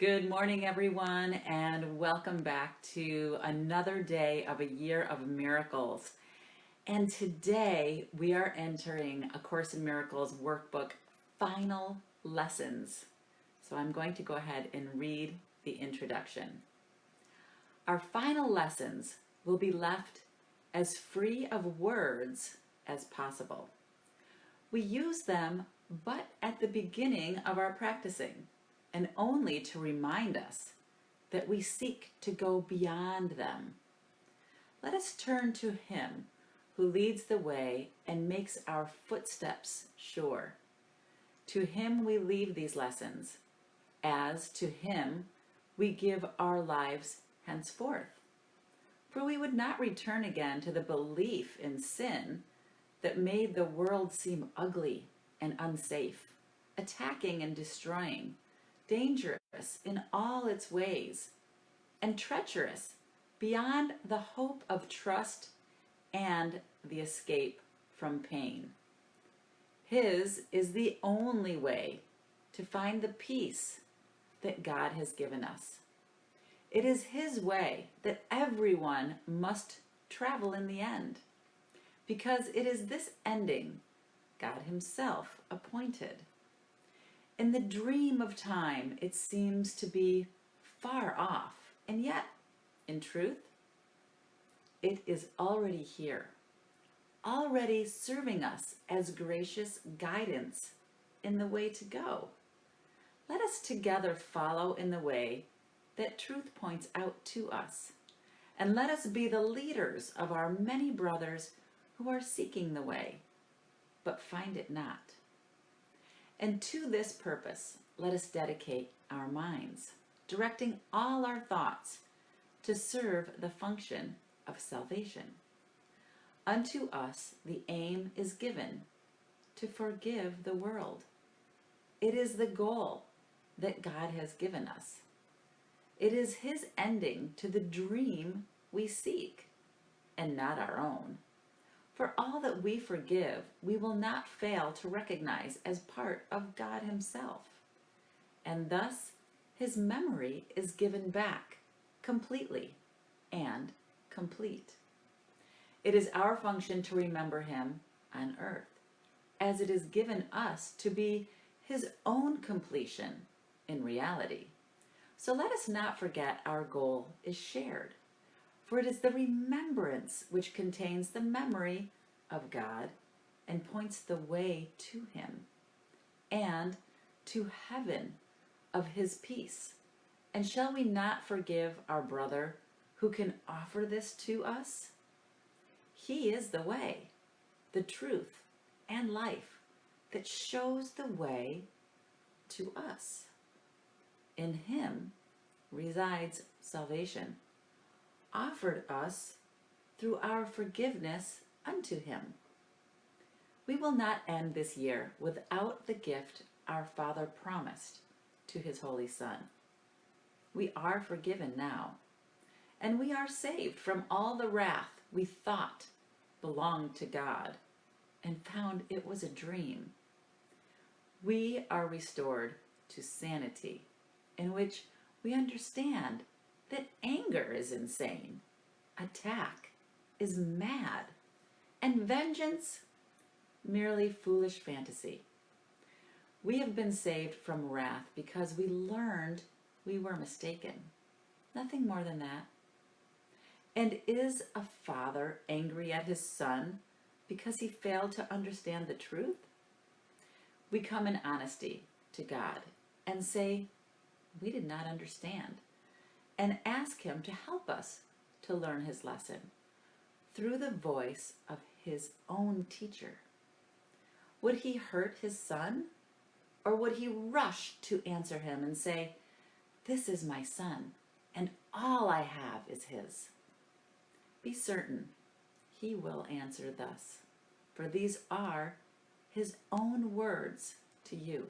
Good morning, everyone, and welcome back to another day of a year of miracles. And today we are entering A Course in Miracles workbook final lessons. So I'm going to go ahead and read the introduction. Our final lessons will be left as free of words as possible. We use them but at the beginning of our practicing, and only to remind us that we seek to go beyond them. Let us turn to Him who leads the way and makes our footsteps sure. To Him we leave these lessons, as to Him we give our lives henceforth. For we would not return again to the belief in sin that made the world seem ugly and unsafe, attacking and destroying, dangerous in all its ways, and treacherous beyond the hope of trust and the escape from pain. His is the only way to find the peace that God has given us. It is His way that everyone must travel in the end, because it is this ending God Himself appointed. In the dream of time, it seems to be far off, and yet, in truth, it is already here, already serving us as gracious guidance in the way to go. Let us together follow in the way that truth points out to us, and let us be the leaders of our many brothers who are seeking the way, but find it not. And to this purpose, let us dedicate our minds, directing all our thoughts to serve the function of salvation. Unto us the aim is given to forgive the world. It is the goal that God has given us. It is His ending to the dream we seek, and not our own. For all that we forgive, we will not fail to recognize as part of God Himself. And thus, His memory is given back completely and complete. It is our function to remember Him on earth, as it is given us to be His own completion in reality. So let us not forget our goal is shared. For it is the remembrance which contains the memory of God and points the way to Him and to heaven of His peace. And shall we not forgive our brother who can offer this to us? He is the way, the truth, and life that shows the way to us. In Him resides salvation, offered us through our forgiveness unto Him. We will not end this year without the gift our Father promised to His Holy Son. We are forgiven now, and we are saved from all the wrath we thought belonged to God and found it was a dream. We are restored to sanity, in which we understand that anger is insane, attack is mad, and vengeance merely foolish fantasy. We have been saved from wrath because we learned we were mistaken. Nothing more than that. And is a father angry at his son because he failed to understand the truth? We come in honesty to God and say, we did not understand, and ask Him to help us to learn His lesson through the voice of His own teacher. Would He hurt His son, or would He rush to answer him and say, this is my son, and all I have is His? Be certain He will answer thus, for these are His own words to you.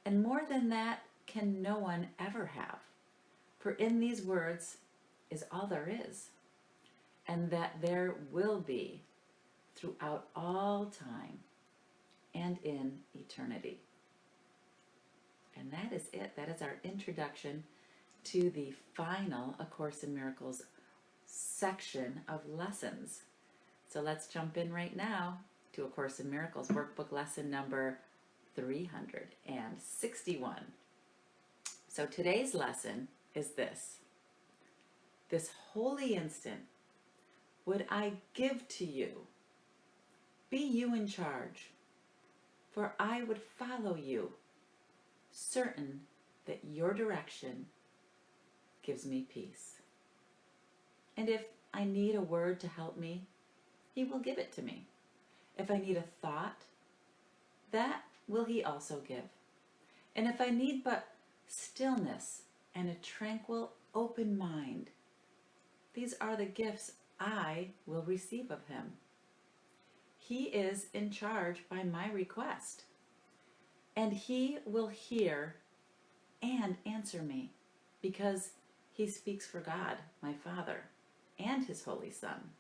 And more than that can no one ever have, for in these words is all there is, and that there will be throughout all time and in eternity. And that is it. That is our introduction to the final A Course in Miracles section of lessons. So let's jump in right now to A Course in Miracles workbook lesson number 361. So today's lesson is this. This holy instant would I give to you. Be you in charge, for I would follow you, certain that your direction gives me peace. And if I need a word to help me, he will give it to me. If I need a thought, that will he also give. And if I need but stillness and a tranquil, open mind, these are the gifts I will receive of him. He is in charge by my request, and he will hear and answer me, because he speaks for God, my Father, and his Holy Son.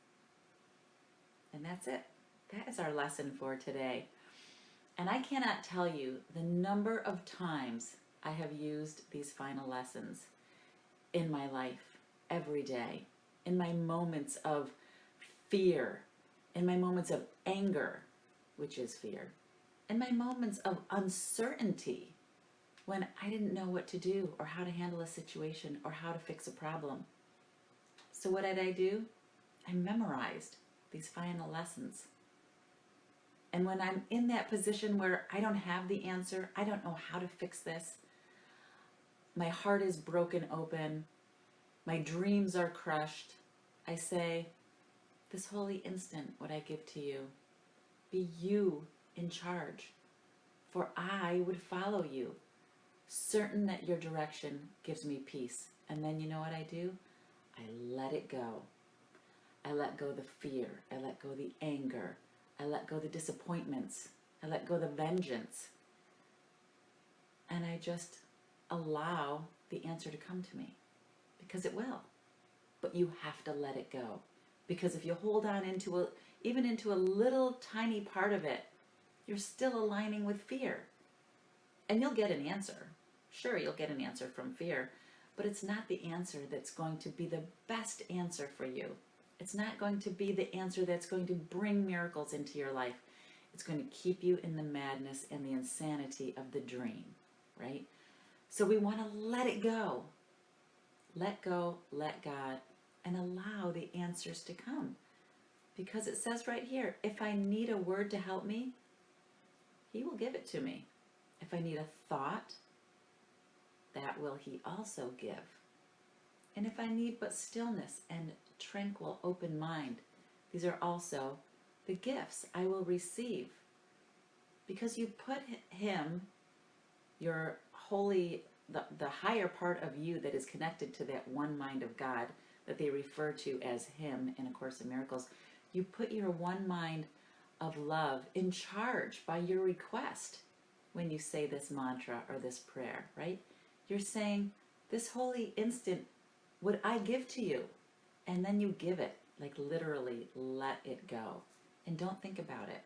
And that's it. That is our lesson for today. And I cannot tell you the number of times I have used these final lessons in my life, every day, in my moments of fear, in my moments of anger, which is fear, in my moments of uncertainty, when I didn't know what to do or how to handle a situation or how to fix a problem. So what did I do? I memorized these final lessons. And when I'm in that position where I don't have the answer, I don't know how to fix this, my heart is broken open, my dreams are crushed, I say, this holy instant what I give to you, be you in charge, for I would follow you, certain that your direction gives me peace. And then you know what I do? I let it go. I let go the fear. I let go the anger. I let go the disappointments. I let go the vengeance. And I just allow the answer to come to me, because it will. But you have to let it go. Because if you hold on even into a little tiny part of it, you're still aligning with fear. And you'll get an answer. Sure, you'll get an answer from fear, but it's not the answer that's going to be the best answer for you. It's not going to be the answer that's going to bring miracles into your life. It's going to keep you in the madness and the insanity of the dream, right? So we want to let it go. Let go, let God, and allow the answers to come. Because it says right here, if I need a word to help me, he will give it to me. If I need a thought, that will he also give. And if I need but stillness and tranquil, open mind, these are also the gifts I will receive. Because you put him, your holy, the higher part of you that is connected to that one mind of God that they refer to as him in A Course in Miracles, you put your one mind of love in charge by your request when you say this mantra or this prayer, right? You're saying, this holy instant would I give to you? And then you give it, like literally let it go. And don't think about it.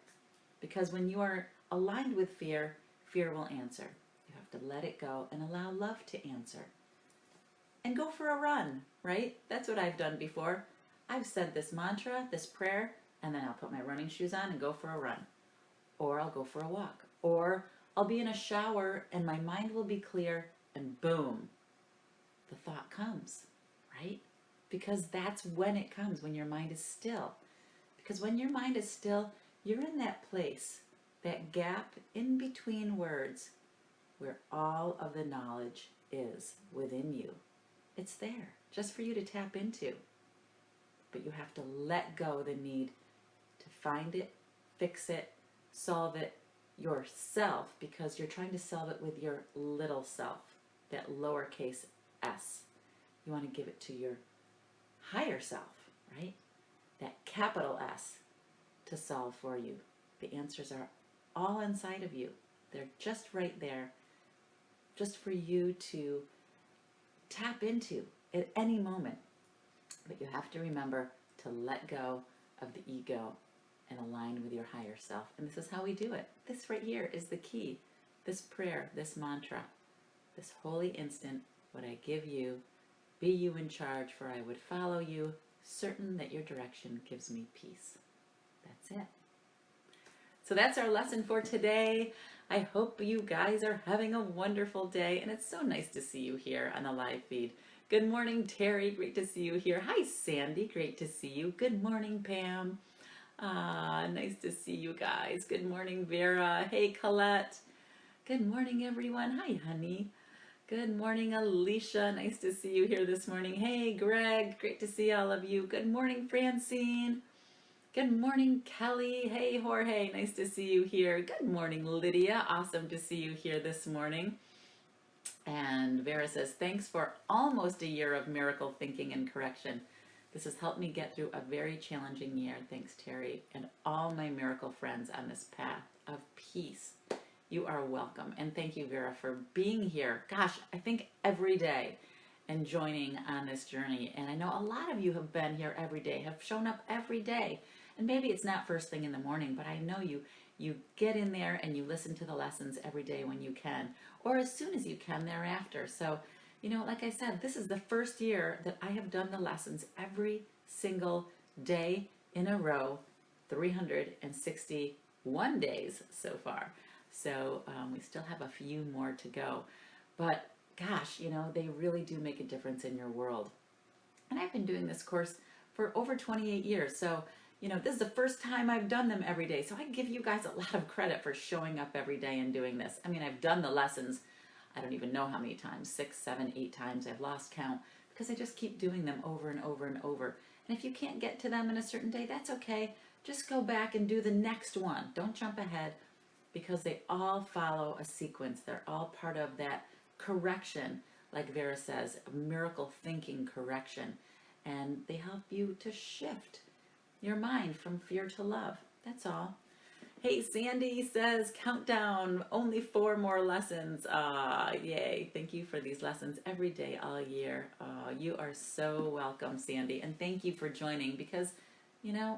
Because when you are aligned with fear, fear will answer. You have to let it go and allow love to answer. And go for a run, right? That's what I've done before. I've said this mantra, this prayer, and then I'll put my running shoes on and go for a run. Or I'll go for a walk. Or I'll be in a shower and my mind will be clear and boom, the thought comes, right? Because that's when it comes, when your mind is still. Because when your mind is still, you're in that place, that gap in between words where all of the knowledge is within you. It's there, just for you to tap into. But you have to let go the need to find it, fix it, solve it yourself, because you're trying to solve it with your little self, that lowercase s. You want to give it to your higher self, right? That capital S to solve for you. The answers are all inside of you. They're just right there, just for you to tap into at any moment. But you have to remember to let go of the ego and align with your higher self. And this is how we do it. This right here is the key. This prayer, this mantra. This holy instant would I give you, be you in charge, for I would follow you, certain that your direction gives me peace. That's it. So that's our lesson for today. I hope you guys are having a wonderful day, and it's so nice to see you here on the live feed. Good morning, Terry. Great to see you here. Hi, Sandy. Great to see you. Good morning, Pam. Nice to see you guys. Good morning, Vera. Hey, Colette. Good morning, everyone. Hi, honey. Good morning, Alicia. Nice to see you here this morning. Hey, Greg. Great to see all of you. Good morning, Francine. Good morning, Kelly. Hey, Jorge. Nice to see you here. Good morning, Lydia. Awesome to see you here this morning. And Vera says, thanks for almost a year of miracle thinking and correction. This has helped me get through a very challenging year. Thanks, Terry, and all my miracle friends on this path of peace. You are welcome. And thank you, Vera, for being here. Gosh, I think every day and joining on this journey. And I know a lot of you have been here every day, have shown up every day. And maybe it's not first thing in the morning, but I know you get in there and you listen to the lessons every day when you can, or as soon as you can thereafter. So, like I said, this is the first year that I have done the lessons every single day in a row, 361 days so far. So we still have a few more to go. But gosh, they really do make a difference in your world. And I've been doing this course for over 28 years. So, this is the first time I've done them every day. So I give you guys a lot of credit for showing up every day and doing this. I mean, I've done the lessons, I don't even know how many times, 6, 7, 8 times. I've lost count because I just keep doing them over and over and over. And if you can't get to them in a certain day, that's okay. Just go back and do the next one. Don't jump ahead, because they all follow a sequence. They're all part of that correction, like Vera says, miracle thinking correction. And they help you to shift your mind from fear to love. That's all. Hey, Sandy says, countdown, only 4 more lessons. Yay. Thank you for these lessons every day, all year. You are so welcome, Sandy. And thank you for joining, because,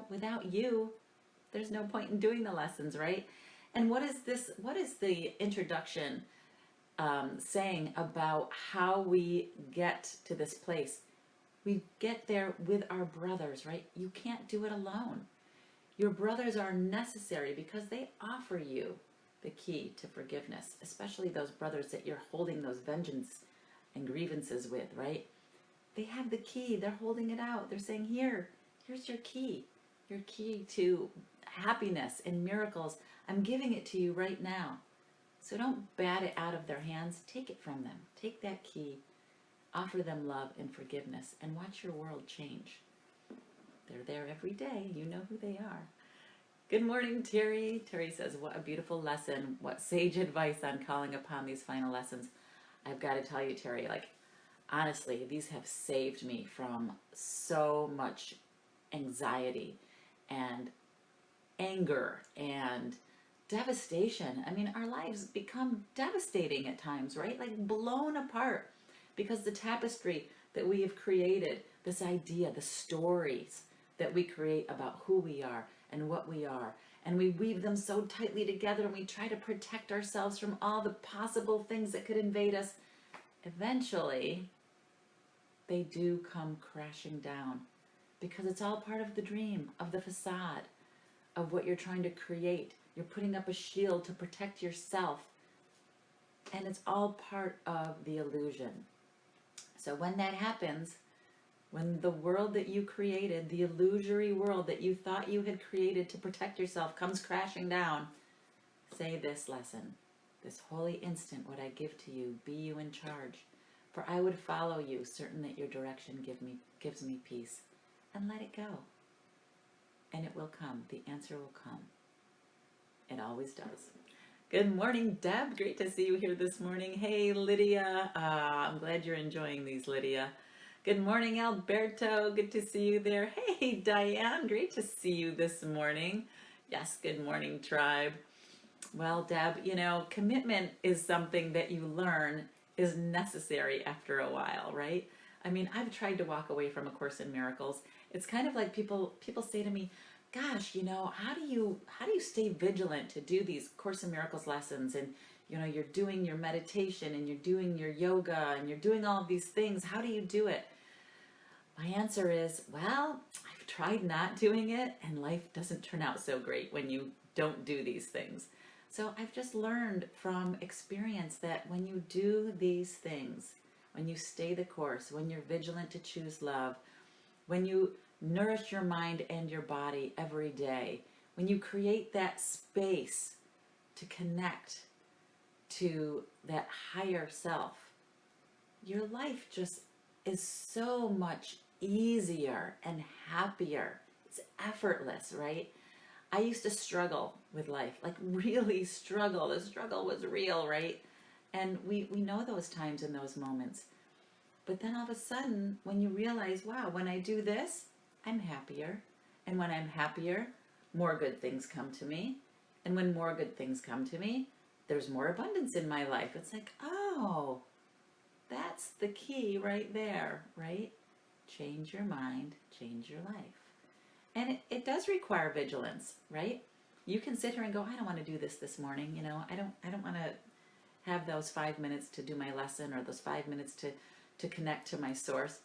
without you, there's no point in doing the lessons, right? And what is the introduction saying about how we get to this place? We get there with our brothers, right? You can't do it alone. Your brothers are necessary because they offer you the key to forgiveness, especially those brothers that you're holding those vengeance and grievances with, right? They have the key. They're holding it out. They're saying, here's your key to happiness and miracles. I'm giving it to you right now. So don't bat it out of their hands. Take it from them. Take that key, offer them love and forgiveness, and watch your world change. They're there every day. You know who they are. Good morning, Terry. Terry says, what a beautiful lesson. What sage advice on calling upon these final lessons. I've got to tell you, Terry, honestly, these have saved me from so much anxiety and anger and devastation. I mean, our lives become devastating at times, right? Blown apart, because the tapestry that we have created, this idea, the stories that we create about who we are and what we are, and we weave them so tightly together, and we try to protect ourselves from all the possible things that could invade us. Eventually, they do come crashing down, because it's all part of the dream, of the facade, of what you're trying to create. You're putting up a shield to protect yourself, and it's all part of the illusion. So when that happens, when the world that you created, the illusory world that you thought you had created to protect yourself, comes crashing down, say this lesson. This holy instant would I give to you, be you in charge, for I would follow you, certain that your direction gives me peace. And let it go. And it will come. The answer will come. It always does. Good morning, Deb. Great to see you here this morning. Hey, Lydia. I'm glad you're enjoying these, Lydia. Good morning, Alberto. Good to see you there. Hey, Diane. Great to see you this morning. Yes, good morning, tribe. Well, Deb, commitment is something that you learn is necessary after a while, right? I mean, I've tried to walk away from A Course in Miracles. It's kind of like people say to me, gosh, how do you stay vigilant to do these Course in Miracles lessons? And you're doing your meditation and you're doing your yoga and you're doing all of these things. How do you do it? My answer is, well, I've tried not doing it and life doesn't turn out so great when you don't do these things. So I've just learned from experience that when you do these things, when you stay the course, when you're vigilant to choose love, when you nourish your mind and your body every day, when you create that space to connect to that higher self, your life just is so much easier and happier. It's effortless, right? I used to struggle with life, like really struggle. The struggle was real, right? And we know those times and those moments. But then all of a sudden, when you realize, wow, when I do this, I'm happier. And when I'm happier, more good things come to me. And when more good things come to me, there's more abundance in my life. It's like, oh, that's the key right there, right? Change your mind, change your life. And it does require vigilance, right? You can sit here and go, I don't want to do this morning. I don't want to have those 5 minutes to do my lesson or those 5 minutes to connect to my source.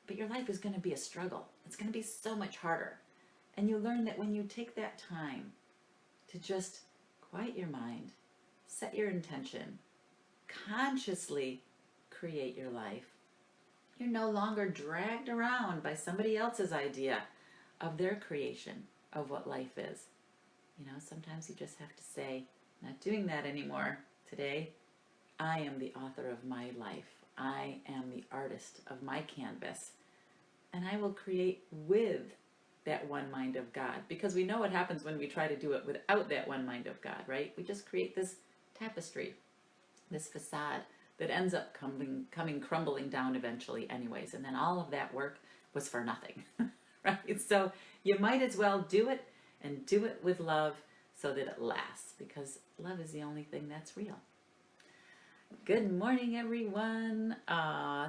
But your life is going to be a struggle. It's going to be so much harder. And you learn that when you take that time to just quiet your mind, set your intention, consciously create your life, you're no longer dragged around by somebody else's idea of their creation of what life is. Sometimes you just have to say, not doing that anymore. Today, I am the author of my life. I am the artist of my canvas. And I will create with that one mind of God. Because we know what happens when we try to do it without that one mind of God, right? We just create this tapestry, this facade that ends up coming crumbling down eventually anyways. And then all of that work was for nothing, right? So you might as well do it and do it with love so that it lasts, because love is the only thing that's real. Good morning, everyone.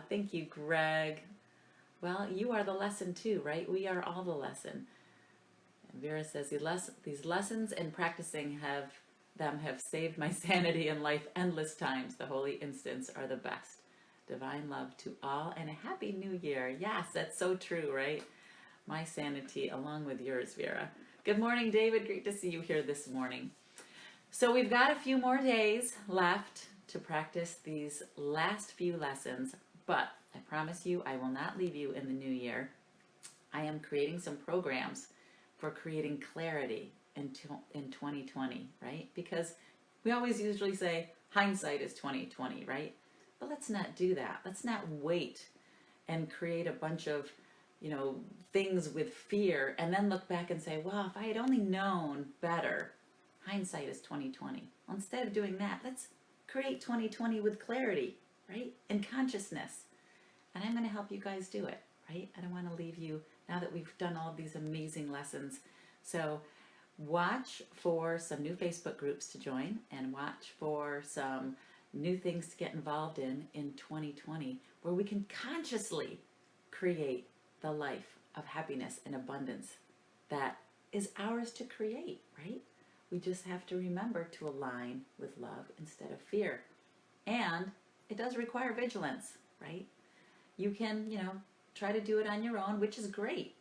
Thank you, Greg. Well, you are the lesson too, right? We are all the lesson. And Vera says, these lessons and practicing have saved my sanity in life endless times. The holy instants are the best. Divine love to all and a happy new year. Yes, that's so true, right? My sanity along with yours, Vera. Good morning, David. Great to see you here this morning. So we've got a few more days left to practice these last few lessons, but I promise you I will not leave you in the new year. I am creating some programs for creating clarity in 2020, right? Because we always usually say hindsight is 2020, right? But let's not do that. Let's not wait and create a bunch of, things with fear and then look back and say, well, if I had only known better, hindsight is 2020. Well, instead of doing that, let's create 2020 with clarity, right? And consciousness. And I'm going to help you guys do it, right? I don't want to leave you now that we've done all of these amazing lessons. So watch for some new Facebook groups to join and watch for some new things to get involved in 2020, where we can consciously create the life of happiness and abundance that is ours to create, right? We just have to remember to align with love instead of fear. And it does require vigilance, right? You can, try to do it on your own, which is great,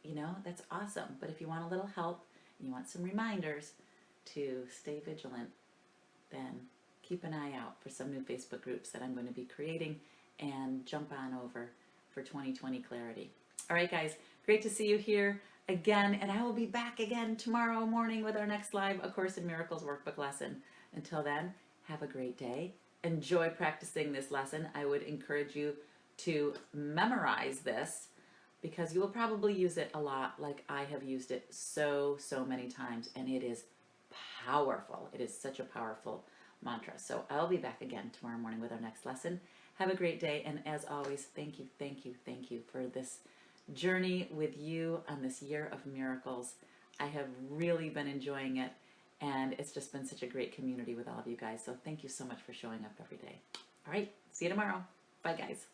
that's awesome. But if you want a little help and you want some reminders to stay vigilant, then keep an eye out for some new Facebook groups that I'm going to be creating, and jump on over for 2020 clarity. All right, guys, great to see you here again, and I will be back again tomorrow morning with our next live A Course in Miracles workbook lesson. Until then, have a great day. Enjoy practicing this lesson. I would encourage you to memorize this, because you will probably use it a lot, like I have used it so many times, and it is powerful. It is such a powerful mantra. So I'll be back again tomorrow morning with our next lesson. Have a great day, and as always, thank you for this journey with you on this year of miracles. I have really been enjoying it, and it's just been such a great community with all of you guys. So thank you so much for showing up every day. All right, see you tomorrow. Bye, guys.